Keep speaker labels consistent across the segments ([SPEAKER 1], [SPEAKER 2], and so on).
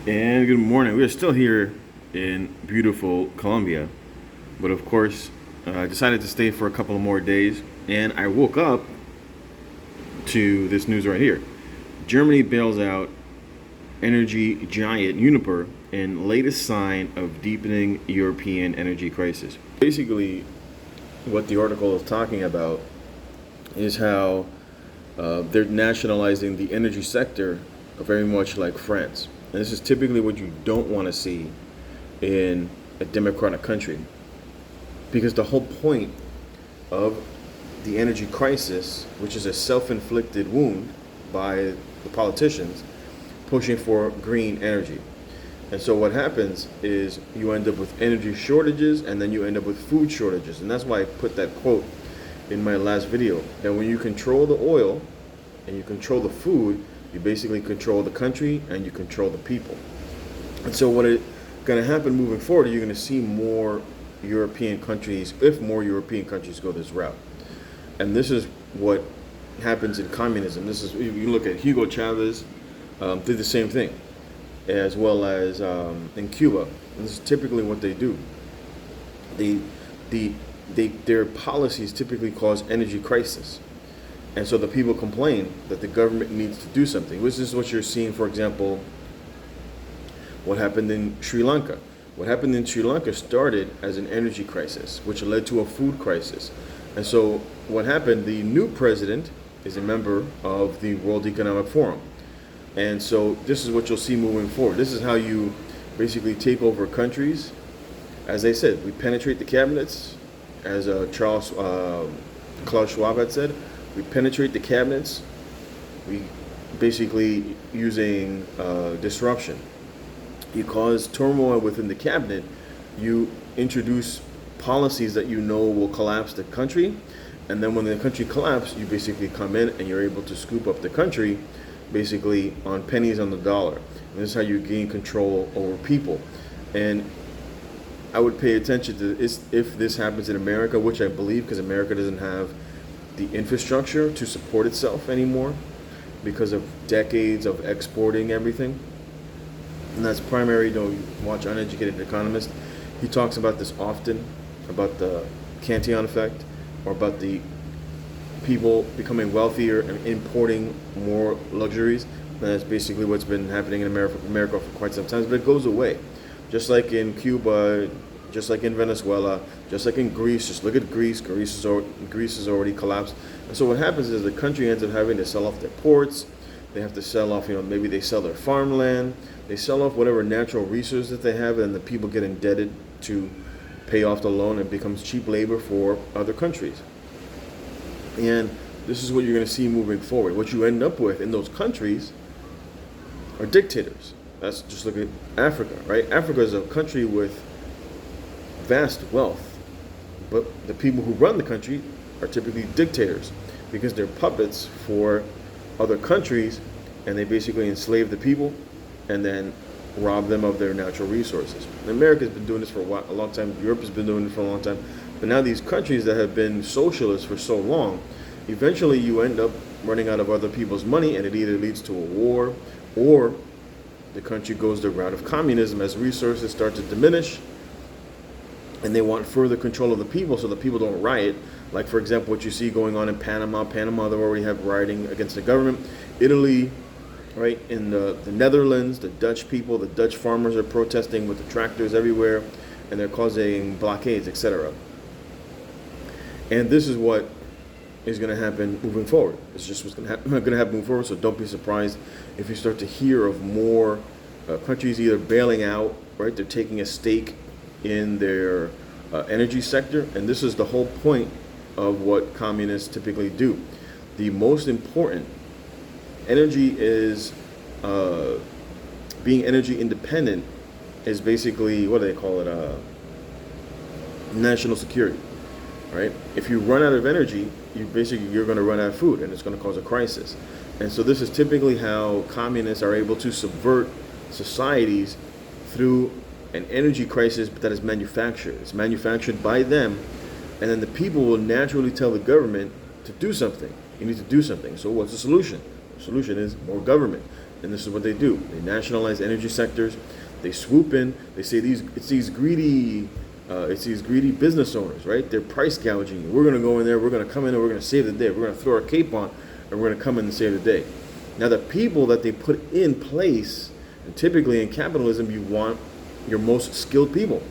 [SPEAKER 1] And good morning. We are still here in beautiful Colombia, but of course, I decided to stay for a couple of more days. And I woke up to this news right here. Germany bails out energy giant Uniper in latest sign of deepening European energy crisis. Basically, what the article is talking about is how they're nationalizing the energy sector very much like France. And this is typically what you don't want to see in a democratic country. Because the whole point of the energy crisis, which is a self-inflicted wound by the politicians pushing for green energy. And so what happens is you end up with energy shortages, and then you end up with food shortages. And that's why I put that quote in my last video, that when you control the oil and you control the food, you basically control the country and you control the people. And so what is going to happen moving forward, you're going to see more European countries, if more European countries go this route. And this is what happens in communism. This is, you look at Hugo Chavez, did the same thing, as well as in Cuba. And this is typically what they do. Their policies typically cause energy crisis. And so the people complain that the government needs to do something. This is what you're seeing, for example, what happened in Sri Lanka. What happened in Sri Lanka started as an energy crisis, which led to a food crisis. And so what happened, the new president is a member of the World Economic Forum. And so this is what you'll see moving forward. This is how you basically take over countries. As I said, we penetrate the cabinets, as Klaus Schwab had said. We penetrate the cabinets. We basically using disruption. You cause turmoil within the cabinet. You introduce policies that you know will collapse the country. And then when the country collapses, you basically come in and you're able to scoop up the country basically on pennies on the dollar. And this is how you gain control over people. And I would pay attention to this if this happens in America, which I believe, because America doesn't have the infrastructure to support itself anymore because of decades of exporting everything. And that's primary. You watch Uneducated Economist. He talks about this often, about the Cantillon effect, or about the people becoming wealthier and importing more luxuries. And that's basically what's been happening in America for quite some time. But it goes away. Just like in Cuba, just like in Venezuela, just like in Greece. Just look at Greece. Greece is already collapsed. And so what happens is the country ends up having to sell off their ports. They have to sell off, maybe they sell their farmland. They sell off whatever natural resources that they have, and the people get indebted to pay off the loan, and it becomes cheap labor for other countries. And this is what you're going to see moving forward. What you end up with in those countries are dictators. That's just look at Africa, right? Africa is a country with vast wealth, but the people who run the country are typically dictators because they're puppets for other countries, and they basically enslave the people and then rob them of their natural resources. And America's been doing this for a long time. Europe has been doing it for a long time. But now these countries that have been socialist for so long, eventually you end up running out of other people's money, and it either leads to a war or the country goes the route of communism as resources start to diminish, and they want further control of the people so the people don't riot. Like, for example, what you see going on in Panama. Panama, they already have rioting against the government. Italy, right, in the Netherlands, the Dutch people, the Dutch farmers are protesting with the tractors everywhere, and they're causing blockades, etc. And this is what is going to happen moving forward. It's just what's going to happen moving forward, so don't be surprised if you start to hear of more countries either bailing out, right, they're taking a stake in their energy sector, and this is the whole point of what communists typically do. The most important energy is being energy independent is basically, what do they call it, national security, right? If you run out of energy, you're going to run out of food, and it's going to cause a crisis. And so this is typically how communists are able to subvert societies through an energy crisis that is manufactured. It's manufactured by them, and then the people will naturally tell the government to do something. You need to do something. So what's the solution? The solution is more government. and this is what they do. They nationalize energy sectors. They swoop in. They say it's these greedy business owners, right? They're price gouging you. We're going to go in there. We're going to come in and we're going to save the day. We're going to throw our cape on and we're going to come in and save the day. Now, the people that they put in place, and typically in capitalism, you want your most skilled people.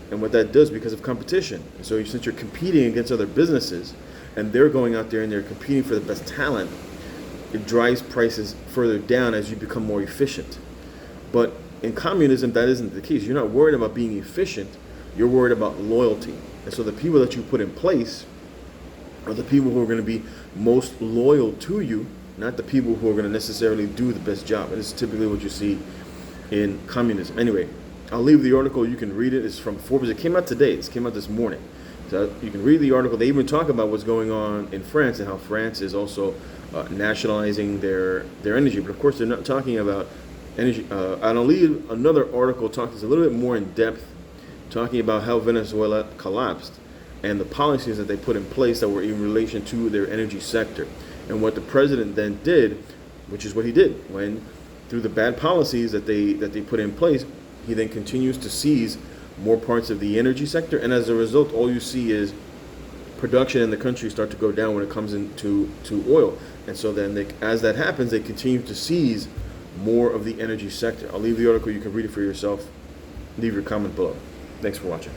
[SPEAKER 1] And what that does, because of competition. And so since you're competing against other businesses and they're going out there and they're competing for the best talent, it drives prices further down as you become more efficient. But in communism, that isn't the case. You're not worried about being efficient. You're worried about loyalty. And so the people that you put in place are the people who are going to be most loyal to you, not the people who are going to necessarily do the best job. And this is typically what you see in communism. Anyway, I'll leave the article. You can read it. It's from Forbes. It came out today. It came out this morning. So you can read the article. They even talk about what's going on in France and how France is also nationalizing their energy. But of course, they're not talking about energy. I'll leave another article talking a little bit more in depth, talking about how Venezuela collapsed and the policies that they put in place that were in relation to their energy sector. And what the president then did, which is what he did, when through the bad policies that they put in place, he then continues to seize more parts of the energy sector, and as a result, all you see is production in the country start to go down when it comes into oil. And so then, as that happens, they continue to seize more of the energy sector. I'll leave the article. You can read it for yourself. Leave your comment below. Thanks for watching.